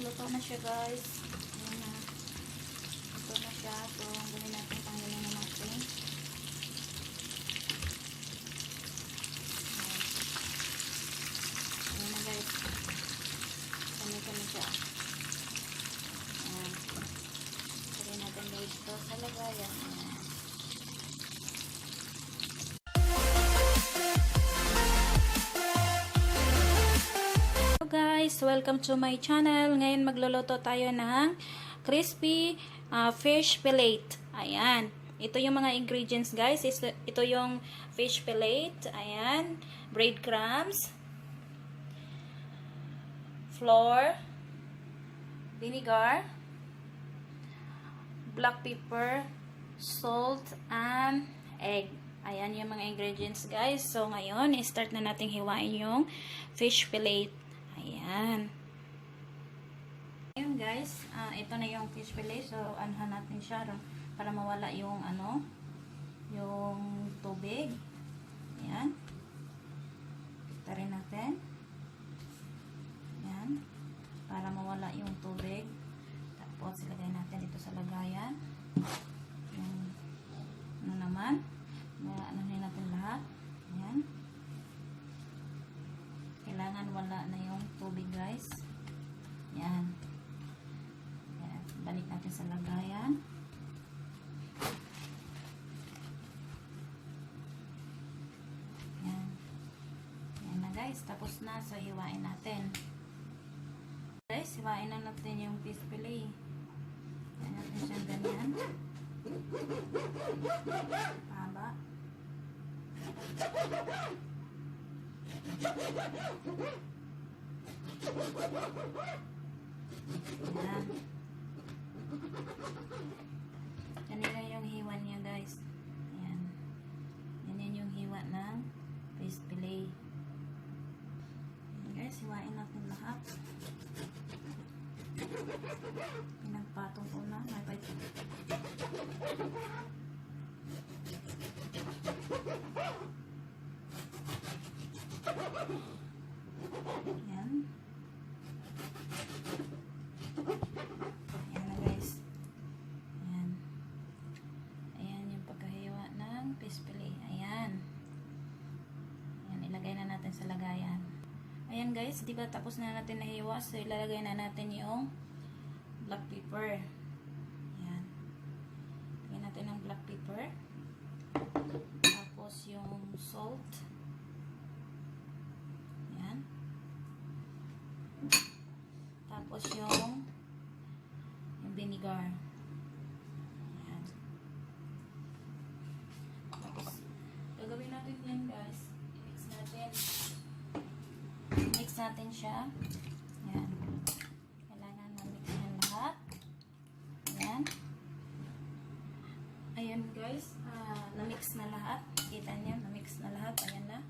Luto na siya, guys. Ayan na. Luto na siya. So, gawin natin tanggalin na natin. Ayan na, guys. Kami siya. Ayan. Pwede natin guys ito sa lagayan. Ayan. Guys, welcome to my channel. Ngayon magluluto tayo ng crispy fish fillet. Ayan. Ito yung mga ingredients, guys. Ito yung fish fillet. Ayan. Breadcrumbs. Flour. Vinegar. Black pepper. Salt. And egg. Ayan yung mga ingredients, guys. So, ngayon, start na natin hiwain yung fish fillet. Ayan. Ayun guys, ito na yung fish fillet. So, anhan natin siya para mawala yung yung tubig. Ayan. Tarin natin. Ayan. Para mawala yung tubig. Tapos, ilagay natin dito sa lagayan. Yung, ano naman. Anahin natin lahat. Ayan. Kailangan wala na yung tubig, guys. Yan. Yan. Balik natin sa lagayan. Yan. Yan na, guys. Tapos na. So, hiwain natin. Guys, hiwain na natin yung fish fillet. Yan natin siyang ganyan. Haba. Ayan. Ganito yung hiwa niya, guys. Ayan. Yan yung hiwa ng fish fillet. Ayan, guys. Hiwain natin lahat. Pinagpatong ko na. May pa ito. Ayan. Ayan na, guys. Ayan. Ayan yung pagkahiwa ng fish fillet. Ayan. Ayan, ilagay na natin sa lagayan. Ayan, guys. Di ba tapos na natin nahiwa? So, ilalagay na natin yung black pepper. Ayan. Ilagay natin ng black pepper. Tapos yung salt. Ayan. Tapos yung vinegar. Ayan. Tapos, gagawin natin yan, guys. I-mix natin. I-mix natin siya. Ayan. Kailangan na-mix yan lahat. Ayan. Ayan, guys. Na-mix na lahat. Kita niya, na-mix na lahat. Ayan na.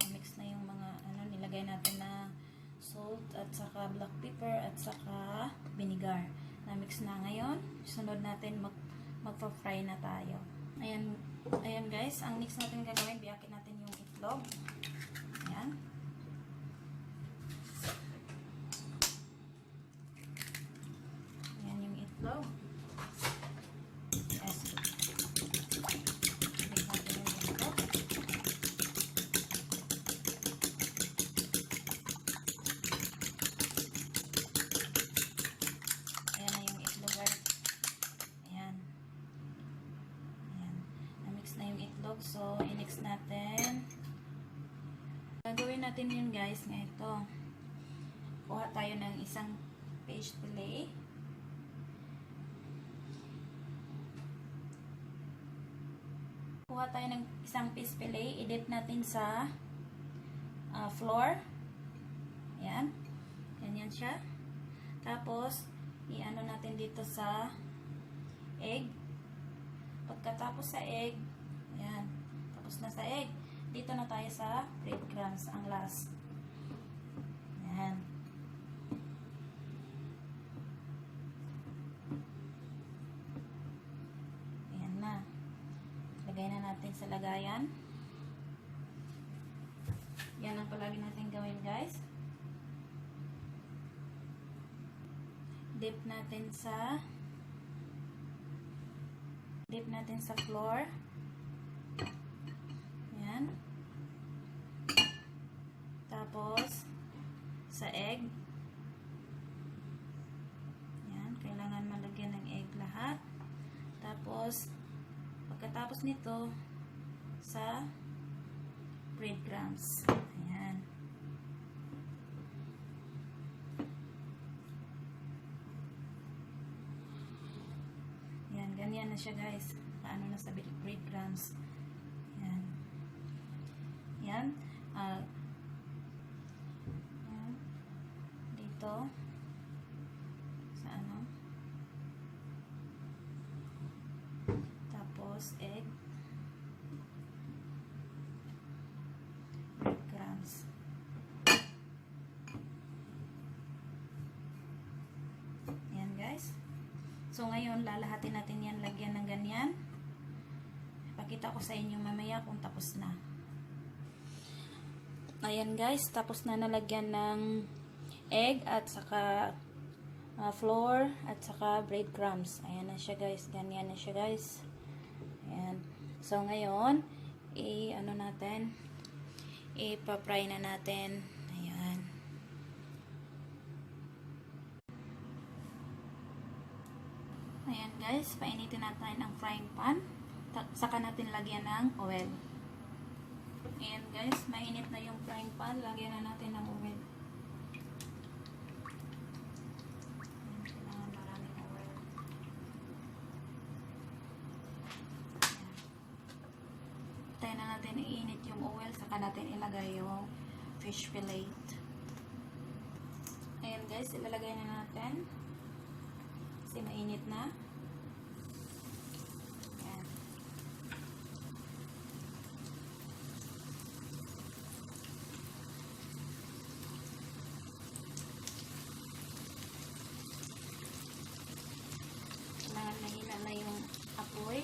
Na-mix na yung mga, nilagay natin na salt at saka black pepper at saka vinegar. Na-mix na ngayon. Sunod natin magpa-fry na tayo. Ayan, ayan guys. Ang next natin gagawin, biyakin natin yung itlog. Ayan. Ayan yung itlog. Yes. Biyakin natin yung itlog. Ayan na yung itlog, guys. Ayan. Ayan. Na-mix na yung itlog. So, i-mix natin. Gagawin natin yun, guys, nga ito. Kuha tayo ng isang fish fillet. Kuha tayo ng isang fish fillet. I-dip natin sa flour. Ayan. Ganyan siya. Tapos, i-ano natin dito sa egg. Pagkatapos sa egg, ayan. Tapos na sa egg. Dito na tayo sa breadcrumbs, ang last. Ayan. Ayan na. Lagay na natin sa lagayan. Yan ang palagi natin gawin, guys. dip natin sa flour. Yan. Tapos sa egg. Yan, kailangan malagyan ng egg lahat. Tapos pagkatapos nito sa breadcrumbs. Ayan. Yan, ganyan na siya guys. Paano na sa breadcrumbs. Yan. Yan. Yan. Dito. Sa ano. Tapos egg. Breadcrumbs. Yan guys. So, ngayon, lalahatin natin yan, lagyan ng ganyan. Pakita ko sa inyo mamaya kung tapos na. Ayan guys, tapos na nalagyan ng egg at saka flour at saka breadcrumbs. Ayan na siya guys, ganyan na siya guys. Ayan. So, ngayon, ano natin, ipa-fry na natin. Ayan. Ayan guys, painitin natin ang frying pan. Saka natin lagyan ng oil. Ayan guys, mainit na yung frying pan. Lagyan na natin ng oil. Ayan, kailangan maraming oil. Ayan. Tayo na natin iinit yung oil. Saka natin ilagay yung fish fillet. Ayan guys, ilalagay na natin. Kasi mainit na. Ayan. Kailangan mahina na yung apoy.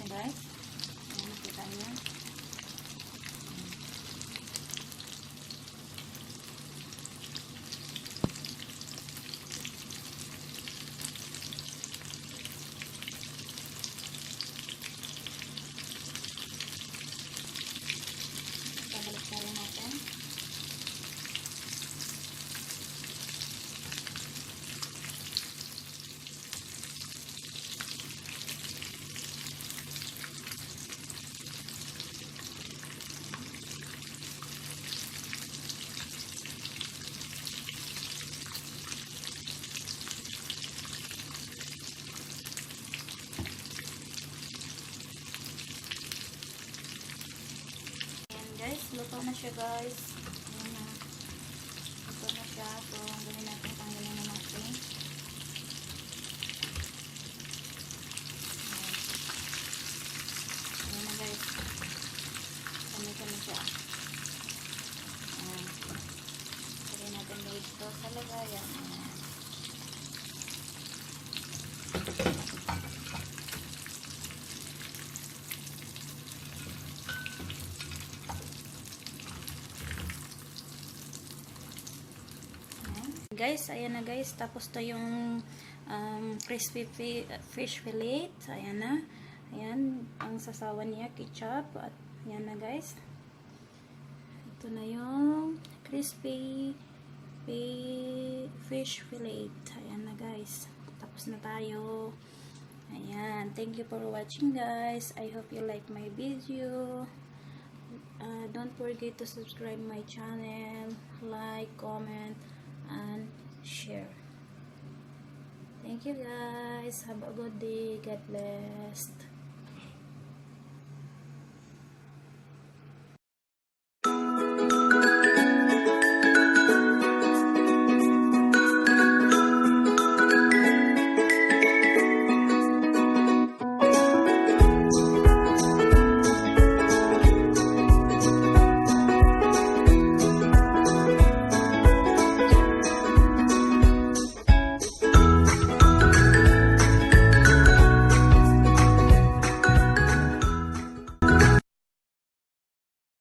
Guys, ayan, nakita niyo. Babalik na rin natin. Guys, luto na siya guys. Ayan na. Luto na siya. So, gawin natin, tanggalin na natin. Ayan na guys. Kami siya. Ayan. Gawin natin dito sa lagayan. Ayan. Guys, ayan na guys. Tapos to yung crispy fish fillet. Ayan na. Ayan. Ang sasawan niya, ketchup. At ayan na guys. Ito na yung crispy fish fillet. Ayan na guys. Tapos na tayo. Ayan. Thank you for watching guys. I hope you like my video. Don't forget to subscribe my channel. Like, comment, and share. Thank you guys. Have a good day. God bless.